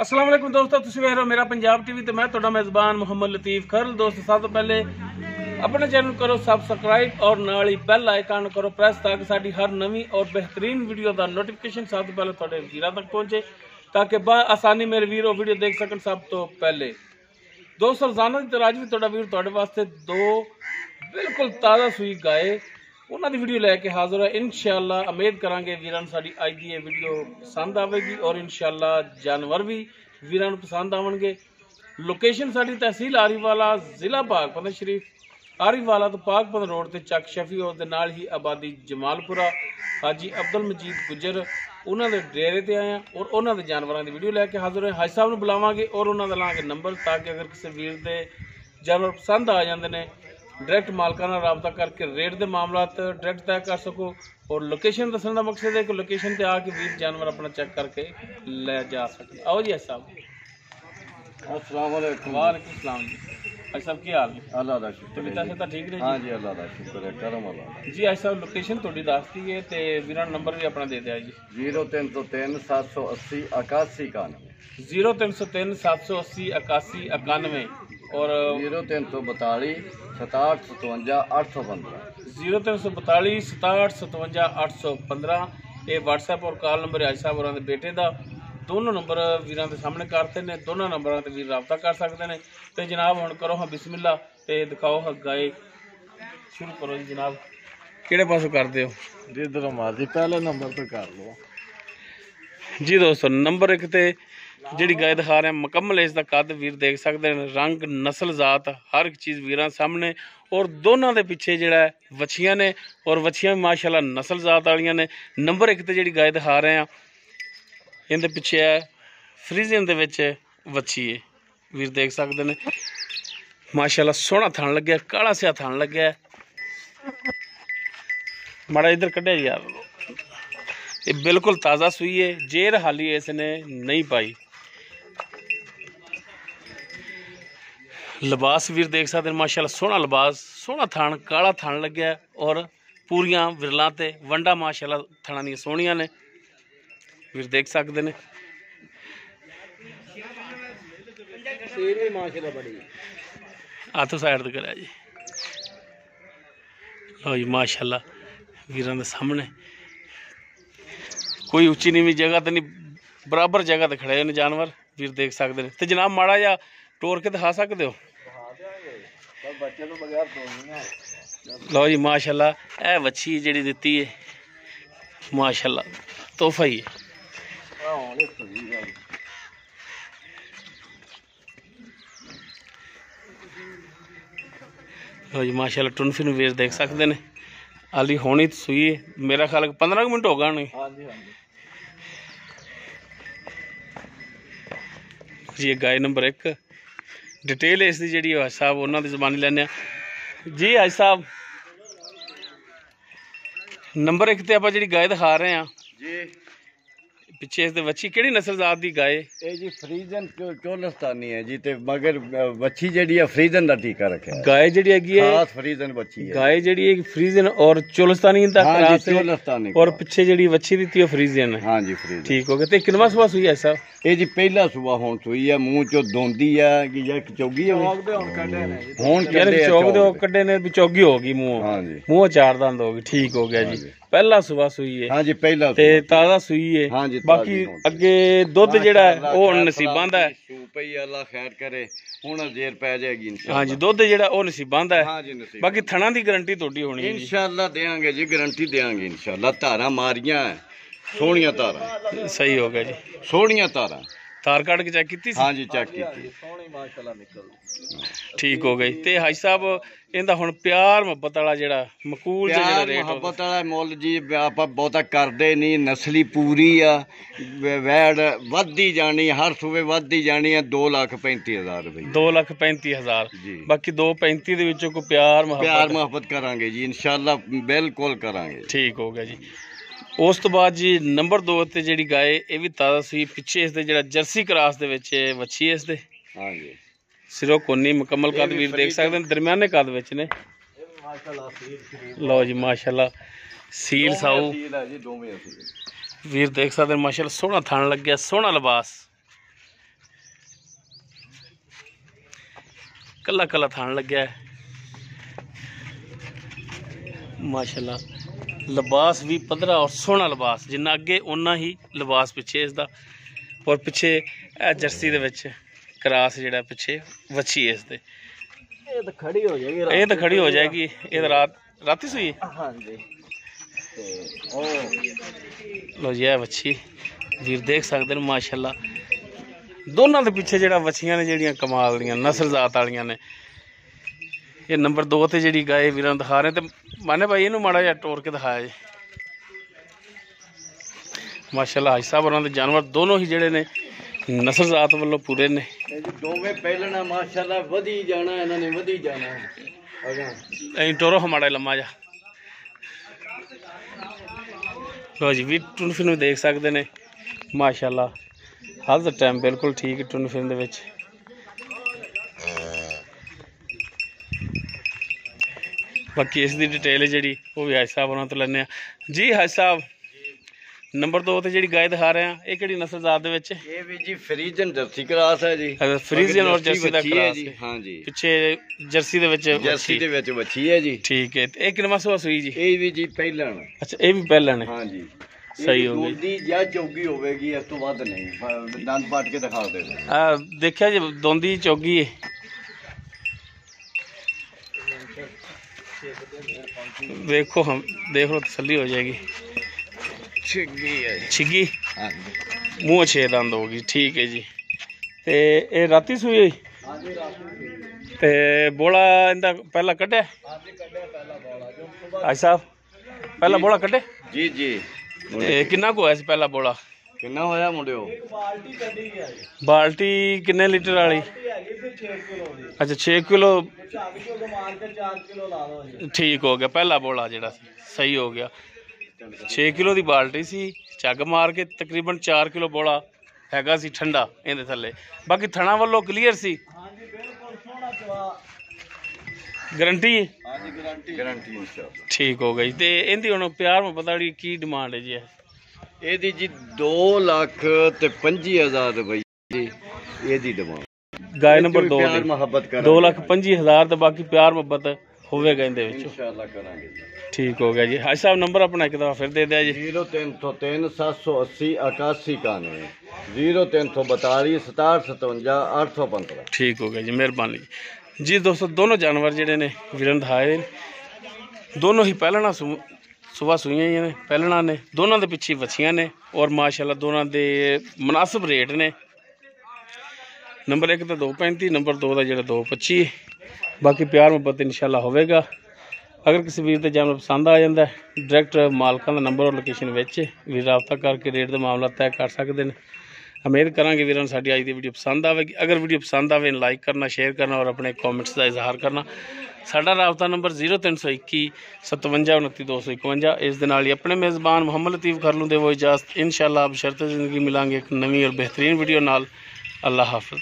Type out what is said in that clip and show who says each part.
Speaker 1: अस्सलाम वालेकुम दोस्तों, तुसीं वेख रहे हो मेरा पंजाब टीवी ते मैं तुहाडा मेज़बान मोहम्मद लतीफ़ खरल। दोस्तों सब तो पहले अपने चैनल करो सबसक्राइब और नाल ही बैल आइकन करो प्रेस ताकि साडी हर नवी और बेहतरीन वीडियो का नोटिफिकेशन सब तो पहले तुहाडे वीरां तक पहुंचे ताकि आसानी मेरे वीरों वीडियो देख सकन सब तो पहले। दोस्तों रोजाना की तरह अज भी तुहाडा वीर तुहाडे वास्ते दो बिल्कुल ताज़ा सूई गाय उन्होंने वीडियो लैके हाजिर है। इंशाअल्लाह उम्मीद करांगे वीरां साडी अज की वीडियो पसंद आएगी और इंशाअल्लाह जानवर भी वीरां पसंद आवेंगे। लोकेशन साडी तहसील आरीवाला, जिला पाकपंथ शरीफ आरीवाला तो पाकपंथ रोड ते चक शफी और दे नाल ही आबादी जमालपुरा हाजी अब्दुल मजीद गुजर उन्होंने डेरे ते आए हैं और उन्होंने जानवरों की वीडियो लैके हाजिर है। हाजी साहब नूं बुलावांगे और उन्होंने लांगे नंबर ताकि अगर किसी वीर दे जानवर पसंद आ जाते हैं डायरैक्ट मालकां नाल राबता करके रेट के मामला डायरैक्ट तय कर सको। और लोकेशन दसण का मकसद है कि लोकेशन पर आके वीर जानवर अपना चेक करके ले जा सके। आओ जी साहब।
Speaker 2: अस्सलाम वालेकुम।
Speaker 1: वालेकुम सलाम जी। आज साहब की हाल है?
Speaker 2: अल्लाह दा शुक्र है
Speaker 1: तबीयत ठीक रही?
Speaker 2: हाँ जी अल्लाह दा शुक्र है, करम अल्लाह
Speaker 1: जी। आज साहब लोकेशन थोड़ी दसती है तो वीरां नंबर भी अपना दे दिया जी।
Speaker 2: 0303 780 81 91
Speaker 1: 0303 780 81 91 और
Speaker 2: 0342 67 57 815
Speaker 1: 0342 67 57 815 ये व्हाट्सएप और कॉल नंबर है। साहब और बेटे का दोनों नंबर वीरां के सामने करते हैं, दोनों नंबरों से वीर राबता कर सकते हैं। तो जनाब हुण करो हाँ बिस्मिल्ला ते दिखाओ हाँ गाय शुरू करो जी जनाब। किहड़े पासों करते हो?
Speaker 2: जिधर मर्जी पहले नंबर पे कर लो
Speaker 1: जी। दोस्तों नंबर एक ते जिहड़ी गाय दिखा रहे हैं मुकम्मल इसका कद वीर देख सकते हैं, रंग नस्ल जात हर एक चीज़ वीरां सामने और दोनों के पिछे जिहड़ा वछियां ने और वछियां भी माशाअल्लाह नस्ल जात वालियां ने। नंबर एक ते जिहड़ी गाय दिखा रहे हैं इनके पिछे है फ्रीजियन दे विच वछी है, वीर देख सकते हैं माशाअल्लाह सोहना थन लग्या, काला सिया थन लग्या। माड़ा इधर कढ़िया यार, ये बिल्कुल ताज़ा सूई है, जेर हाली इसने नहीं पाई। लिबास वीर देख सकते हैं माशाअल्लाह सोहना लिबास, सोहना थन, काला थन लग्या और पूरियां विरलां ते वंडा माशाअल्लाह थणा दी सोहणियां ने, वीर देख सकते हैं। हाथ साइड ते करा जी। लो जी माशाअल्लाह वीरां दे सामने कोई उच्ची नीवी जगह तो नहीं, बराबर जगह ते खड़े ने जानवर, वीर देख सकते हैं। तो जनाब माड़ा जा टोर के दिखा सकते हो? लो जी माशाअल्लाह ए वच्छी जिहड़ी दित्ती है माशाअल्लाह तोहफा ही है। लो जी माशाअल्लाह टुनफी नूं वीर देख सकते हैं। हाली होनी तो सुई है, मेरा ख्याल 15 मिनट हो गए जी। गाय नंबर एक डिटेल इसकी जी हाज साहब उन्होंने जबानी लैने जी। हाज साहब नंबर एक ते आपां जिहड़ी गाय दिखा रहे हैं
Speaker 2: जी,
Speaker 1: पिछे इस वच्छी किहड़ी नस्ल जात दी गाय?
Speaker 2: ये जी फ्रीजन चोलस्तानी है जी, ते मगर वच्छी जेडी है फ्रीजन दा टीका रखा है।
Speaker 1: गाय जेडी हैगी है
Speaker 2: खास फ्रीजन वच्छी है।
Speaker 1: गाय जेडी है फ्रीजन और चोलस्तानी दा
Speaker 2: हाँ
Speaker 1: क्रॉस
Speaker 2: जी, चोलस्तानी
Speaker 1: और पिछे जेडी वच्छी दी फ्रीजन है।
Speaker 2: हाँ जी फ्रीजन।
Speaker 1: ठीक हो गया। ते किनवा सुबह सुई है साहब?
Speaker 2: ये जी पहला सुबह हुण सुई है, मुंह चो दोंदी है कि या चौगी है हुण
Speaker 1: यार चौक दे कड्डे ने भी चौगी होगी मुंह।
Speaker 2: हाँ जी
Speaker 1: मुंह चार दंद होगी। ठीक हो गया जी। पहला सुबह सुई है।
Speaker 2: हाँ जी पहला
Speaker 1: ते ताज़ा सुई है।
Speaker 2: हाँ जी
Speaker 1: बाकी अगे दुध जिहड़ा है वो नसीबां दा है।
Speaker 2: पई अल्लाह खैर करे, हुण जेर पै जाएगी इंशाअल्लाह।
Speaker 1: हाँ जी दुध जिहड़ा वो नसीबां दा है।
Speaker 2: हाँ जी नसीब।
Speaker 1: बाकी थणा दी गारंटी तोड़ी होनी है
Speaker 2: इंशाअल्लाह देंगे जी, गारंटी देंगे इंशाअल्लाह। धारा मारियां सोहणियां धारा।
Speaker 1: सही हो गया जी।
Speaker 2: सोहणियां धारा
Speaker 1: तार काट के चेक की?
Speaker 2: हाँ जी चेक की।
Speaker 1: ठीक हो गई। ते हाजी साहब इहदा हुण प्यार मुहब्बत वाला जिहड़ा मकूल जिहड़ा रेट
Speaker 2: मुहब्बत वाला मुੱਲ जी ਆਪਾਂ ਬਹੁਤਾ ਕਰਦੇ नहीं, नस्ली पूरी आ, वैड़ वधदी जानी हर सूबे वधदी जानी है। 2,35,000 रुपये।
Speaker 1: 2,35,000
Speaker 2: जी।
Speaker 1: बाकी 2,35 ਦੇ ਵਿੱਚੋਂ ਕੋਈ प्यार
Speaker 2: मुहब्बत करांगे जी इंशाअल्लाह, बिल्कुल करांगे।
Speaker 1: ठीक हो गया जी। उस तो बाद जी नंबर 2 ते जिहड़ी गाय ये भी ताज़ा सी, पिछे इसदे जिहड़ा जर्सी क्रॉस दे विच वच्छी है इसदे।
Speaker 2: हाँ जी
Speaker 1: सिरों कोनी मुकम्मल कद वीर देख सकते हैं, दरम्याने कद विच ने। लो जी माशाअल्लाह सील साऊ वीर देख सकते हैं माशाअल्लाह, सोहना थन लग गया, सोहना लिबास कला कला थान लग्या है माशाल्लाह। लिबास भी पधरा और सोहना लिबास, जिन्ना अगे उन्ना ही लिबास पिछे इसदा। और पिछे जर्सी दे विच क्रास जिहड़ा पिछे वच्छी है इसदे।
Speaker 2: ये तो खड़ी हो जाएगी,
Speaker 1: ये तो खड़ी हो जाएगी। ये राती सुई।
Speaker 2: हाँ जी।
Speaker 1: लो जी वच्छी वीर देख सकते हैं माशाल्लाह। दोनों के पिछे जो वछियां ने जड़ियाँ कमाल दियां नस्ल जात वालियां ने। ये नंबर 2 ते जी गाय वीरां दिखा रहे, तो माने भाई इनू माड़ा जिहा टोर के दिखाया जी माशाल्लाह। हाजी साहब उन्होंने जानवर दोनों ही जड़े ने नस्ल जात वालों पूरे ने।
Speaker 2: दोवें पहलना माशाल्लाह वधी जाना, इन्होंने वधी जाना।
Speaker 1: अं टोरो हमारा लम्मा जा। लो जी वीर टुन फिन देख सकते हैं माशाल्लाह। हर द टाइम बिल्कुल ठीक टुन फिन दे विच। बाकी इसकी डिटेल जी वो भी हाज साहब उन्होंने तो लेने जी। हाज साहब नंबर 2 ते जी गाय दिखा रहे हैं, ये किहड़ी नस्ल जात दे विच?
Speaker 2: ये भी जी फ्रीजन जर्सी क्रॉस है जी।
Speaker 1: फ्रीजन और जर्सी दा क्रॉस
Speaker 2: जी। हाँ जी।
Speaker 1: पिछे जर्सी दे विच
Speaker 2: वच्छी है जी।
Speaker 1: ठीक है। ये किनवा सूआ सुई जी?
Speaker 2: ये भी जी पहलन।
Speaker 1: अच्छा ये भी पहलन है।
Speaker 2: हाँ जी।
Speaker 1: सही हो गई।
Speaker 2: दोंदी या चौगी होवेगी, इस तो वध नहीं। दंद पाट के दिखा दे।
Speaker 1: देखिया जी दोंदी चौगी है। देखो हम देख लो तसल्ली हो जाएगी। छिगी मुँह 6 दंद होगी। ठीक है जी। ते ये राती सुई हुई ते बोला इंदा पहला कड्ढिया? हाजी साहब पहला बोला कड्ढे
Speaker 2: जी जी।
Speaker 1: किन्ना को होया सी पहला बोला?
Speaker 2: किन्ना होया मुंडियो?
Speaker 1: बाल्टी किन्ने लीटर वाली? अच्छा 6 किलो। ठीक हो गया। पहला बोला जेड़ा सही हो गया। 6 किलो की बाल्टी सी, झग मार के तकरीबन 4 किलो बोला हैगा सी ठंडा इहदे थल्ले। बाकी थणा वालों क्लीयर सी। गारंटी है?
Speaker 2: गारंटी इंशाअल्लाह।
Speaker 1: ठीक हो गई। ते इहदी हुण प्यार मुहब्बत वाली की डिमांड है जी?
Speaker 2: ਇਹਦੀ जी 2,25,000 रुपये जी ਇਹਦੀ डिमांड।
Speaker 1: गाय नंबर 2
Speaker 2: प्यार मोहब्बत करें
Speaker 1: 2,25,000 ਤੇ ਬਾਕੀ ਪਿਆਰ ਮੁਹੱਬਤ ਹੋਵੇਗਾ ਇਹਦੇ ਵਿੱਚ
Speaker 2: इंशाअल्लाह करांगे।
Speaker 1: ठीक हो गया जी। हाजी साहब नंबर अपना एक दफा फिर दे दिया जी।
Speaker 2: 0303 780 81 91 0342 67 57 815।
Speaker 1: ठीक हो गया जी, मेहरबानी जी। दोस्तों दोनों जानवर जेडे ने वीरन दिखाए दोनों ही पहलना सुबह सुइयां ही ने, पहलना ने। दोनों के पिछे वछियां ने और माशाल्लाह दोनों के मुनासिब रेट ने। नंबर 1 तो 235, नंबर 2 का जो 225। बाकी प्यार मुहब्बत इंशाल्लाह होवेगा। अगर किसी वीर के जानवर पसंद आ जाता है डायरैक्ट मालकां का नंबर और लोकेशन विच वीर राबता करके रेट का मामला तय कर सकते हैं। उम्मीद करांगे वीरों साडी अज दी वीडियो पसंद आएगी। अगर वीडियो पसंद आए लाइक करना, शेयर करना और अपने कॉमेंट्स का इजहार करना। साडा राबता नंबर 0321 57 29 251। इस दे नाल ही अपने मेज़बान मुहम्मद लतीफ़ खरलू दे वो इजाज़त। इंशाअल्लाह अब शर्त ज़िंदगी मिलांगे एक नवी और बेहतरीन वीडियो नाल। अल्लाह हाफ़िज़।